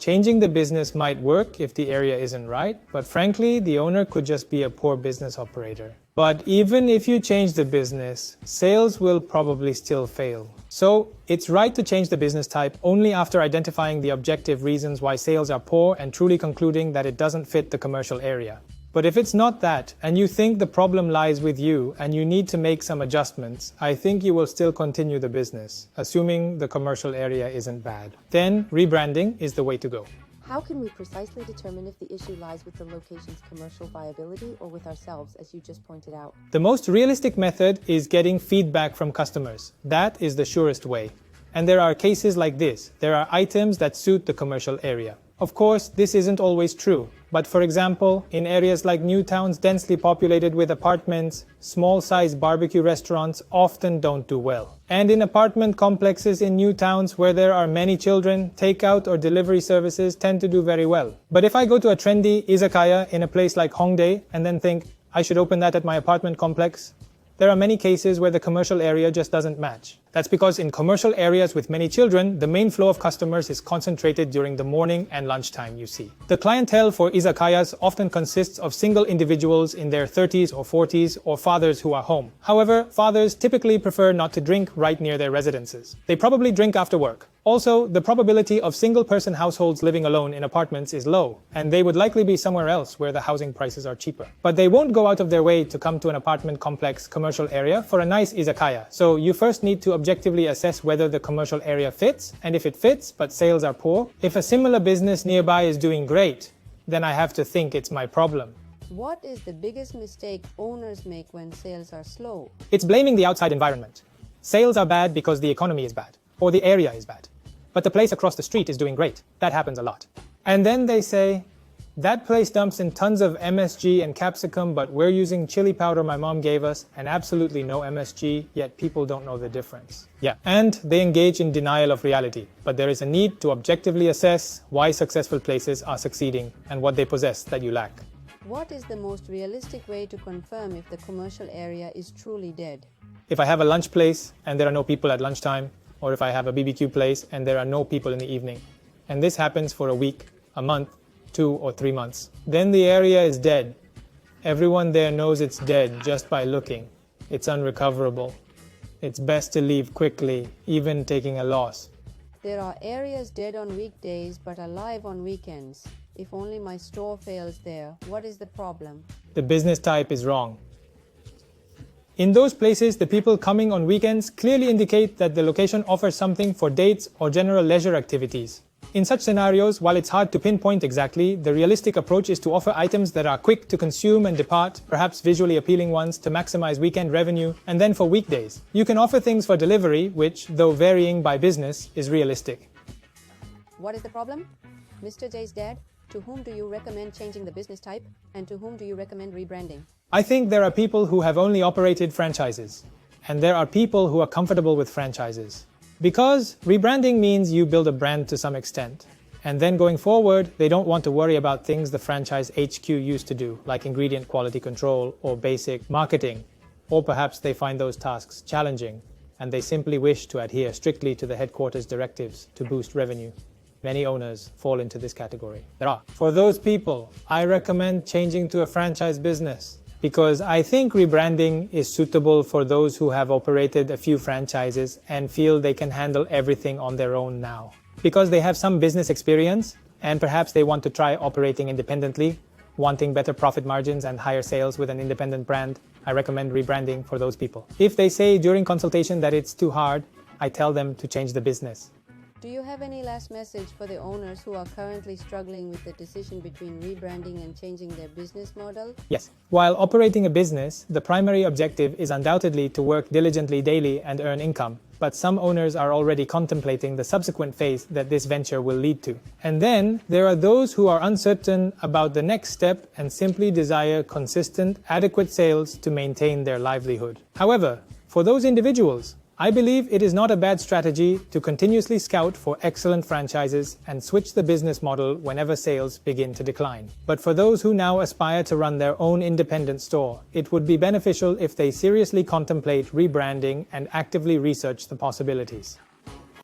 Changing the business might work if the area isn't right, but frankly, the owner could just be a poor business operator. But even if you change the business, sales will probably still fail. So, it's right to change the business type only after identifying the objective reasons why sales are poor and truly concluding that it doesn't fit the commercial area. But if it's not that, and you think the problem lies with you and you need to make some adjustments, I think you will still continue the business, assuming the commercial area isn't bad. Then, rebranding is the way to go. How can we precisely determine if the issue lies with the location's commercial viability or with ourselves, as you just pointed out? The most realistic method is getting feedback from customers. That is the surest way. And there are cases like this. There are items that suit the commercial area. Of course, this isn't always true. But for example, in areas like new towns densely populated with apartments, small-sized barbecue restaurants often don't do well. And in apartment complexes in new towns where there are many children, takeout or delivery services tend to do very well. But if I go to a trendy izakaya in a place like Hongdae and then think, I should open that at my apartment complex, there are many cases where the commercial area just doesn't match. That's because in commercial areas with many children, the main flow of customers is concentrated during the morning and lunchtime, you see. The clientele for izakayas often consists of single individuals in their 30s or 40s or fathers who are home. However, fathers typically prefer not to drink right near their residences. They probably drink after work. Also, the probability of single-person households living alone in apartments is low, and they would likely be somewhere else where the housing prices are cheaper. But they won't go out of their way to come to an apartment complex commercial area for a nice izakaya. So you first need to objectively assess whether the commercial area fits, and if it fits but sales are poor. If a similar business nearby is doing great, then I have to think it's my problem. What is the biggest mistake owners make when sales are slow? It's blaming the outside environment. Sales are bad because the economy is bad, or the area is bad. But the place across the street is doing great. That happens a lot. And then they say, that place dumps in tons of MSG and capsicum, but we're using chili powder my mom gave us and absolutely no MSG, yet people don't know the difference. Yeah, and they engage in denial of reality. But there is a need to objectively assess why successful places are succeeding and what they possess that you lack. What is the most realistic way to confirm if the commercial area is truly dead? If I have a lunch place and there are no people at lunchtime, or if I have a BBQ place and there are no people in the evening, and this happens for a week, a month, 2 or 3 months, then the area is dead. Everyone there knows it's dead just by looking. It's unrecoverable. It's best to leave quickly, even taking a loss. There are areas dead on weekdays but alive on weekends. If only my store fails there, what is the problem? The business type is wrong. In those places, the people coming on weekends clearly indicate that the location offers something for dates or general leisure activities. In such scenarios, while it's hard to pinpoint exactly, the realistic approach is to offer items that are quick to consume and depart, perhaps visually appealing ones to maximize weekend revenue, and then for weekdays. You can offer things for delivery, which, though varying by business, is realistic. What is the problem? Mr. J's dad, to whom do you recommend changing the business type, and to whom do you recommend rebranding? I think there are people who have only operated franchises, and there are people who are comfortable with franchises. Because rebranding means you build a brand to some extent, and then going forward, they don't want to worry about things the franchise HQ used to do, like ingredient quality control or basic marketing, or perhaps they find those tasks challenging, and they simply wish to adhere strictly to the headquarters directives to boost revenue. Many owners fall into this category. For those people, I recommend changing to a franchise business, because I think rebranding is suitable for those who have operated a few franchises and feel they can handle everything on their own now. Because they have some business experience, and perhaps they want to try operating independently, wanting better profit margins and higher sales with an independent brand, I recommend rebranding for those people. If they say during consultation that it's too hard, I tell them to change the business. Do you have any last message for the owners who are currently struggling with the decision between rebranding and changing their business model? Yes. While operating a business, the primary objective is undoubtedly to work diligently daily and earn income. But some owners are already contemplating the subsequent phase that this venture will lead to. And then there are those who are uncertain about the next step and simply desire consistent, adequate sales to maintain their livelihood. However, for those individuals, I believe it is not a bad strategy to continuously scout for excellent franchises and switch the business model whenever sales begin to decline. But for those who now aspire to run their own independent store, it would be beneficial if they seriously contemplate rebranding and actively research the possibilities.